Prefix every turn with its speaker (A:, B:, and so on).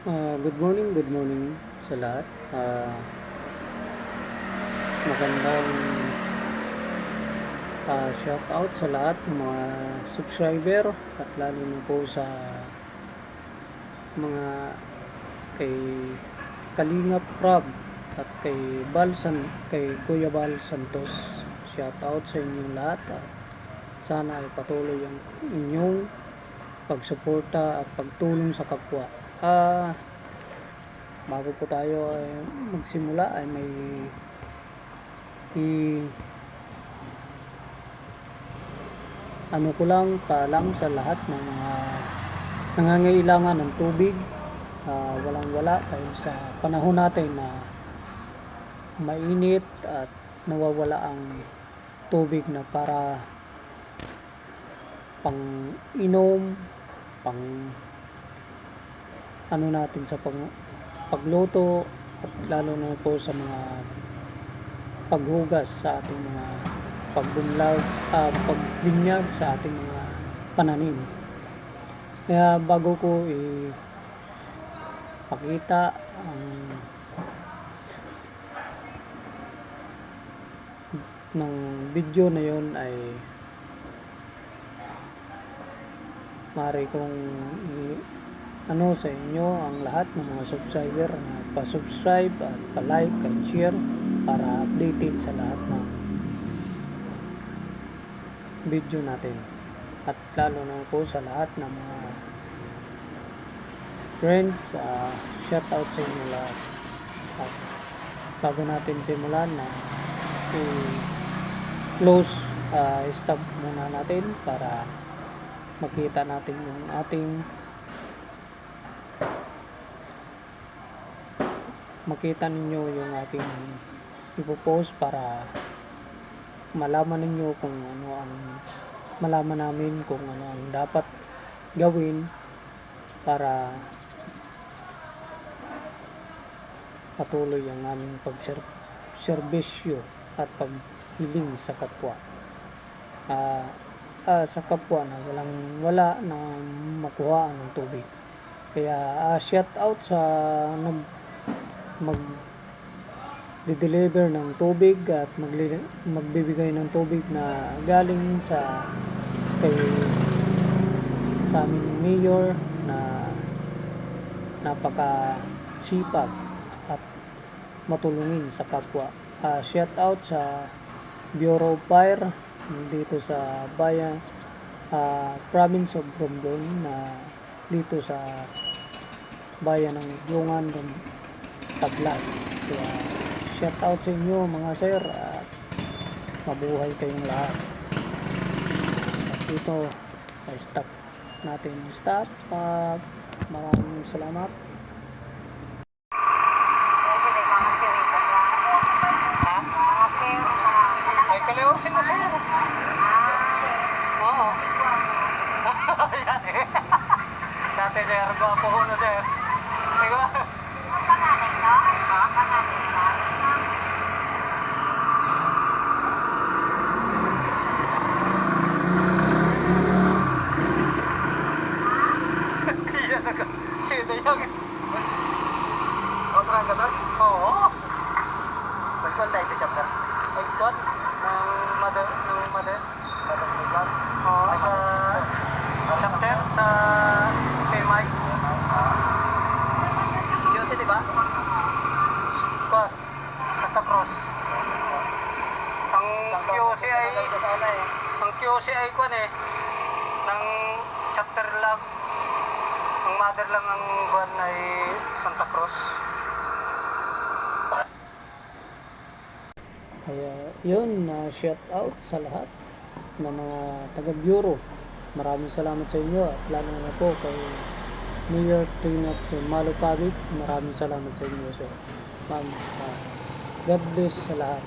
A: Good morning sa lahat. Magandang shout out sa lahat ng mga subscriber at lalo na po sa mga kay Kalingap Rob at kay Kuya Bal Santos. Shout out sa inyong lahat at sana ay patuloy ang inyong pagsuporta at pagtulong sa kapwa. Bago po tayo ay magsimula ay may ano ko lang paalam sa lahat ng mga nangangailangan ng tubig. Walang wala dahil sa panahon natin na mainit at nawawala ang tubig na para pang inom, pang ano natin sa pagluto at lalo na po sa mga paghugas sa ating mga pagbinyag sa ating mga pananim. Kaya bago ko ipakita ang ng video na yon ay maaari kong sa inyo ang lahat ng mga subscriber na pa-subscribe at pa-like and share para updated sa lahat ng video natin at lalo na po sa lahat ng mga friends. Shout out sa inyo lahat. At bago natin simulan na i-close, stop muna natin para makita natin yung makita ninyo yung aking ipopost para malaman ninyo kung ano ang malaman namin kung ano ang dapat gawin para patuloy ang aming pagserbisyo at paghiling sa kapwa. Sa kapwa na wala na makuha ng tubig. Kaya shout out sa mag-deliver ng tubig at magbibigay ng tubig na galing sa aming mayor na napaka-sipag at matulungin sa kapwa. Shout out sa Bureau of Fire dito sa bayan, province of Romblon na dito sa bayan ng Yungan, Tablas. Kaya shout out sa inyo mga sir at mabuhay kayong lahat. At dito ay stop. Maraming salamat.
B: Ay, kaliusin mo sir. Oo. Yan eh. Dati sir, gwapo ko na sir. Diba?
C: Panganay no? Ha? Panganay na?
B: Sino yung... Outrun ka doon? Oo. Pagkuhan tayo ito chapter? Pagkuhan? Ng mother? Mother Pagkuhan? Oo. Sa chapter? Sa kay Mike? QC diba? Pagkuhan? Santa Cruz. Ang QC ay kuhan eh. Ng chapter lang. Ang mother lang ang buwan ay Santa Cruz.
A: Kaya yun, shout out sa lahat ng mga taga-bureau. Maraming salamat sa inyo at lalo na po kay Mayor Trina Malupagit. Maraming salamat sa inyo sir. Ma'am, God bless sa lahat.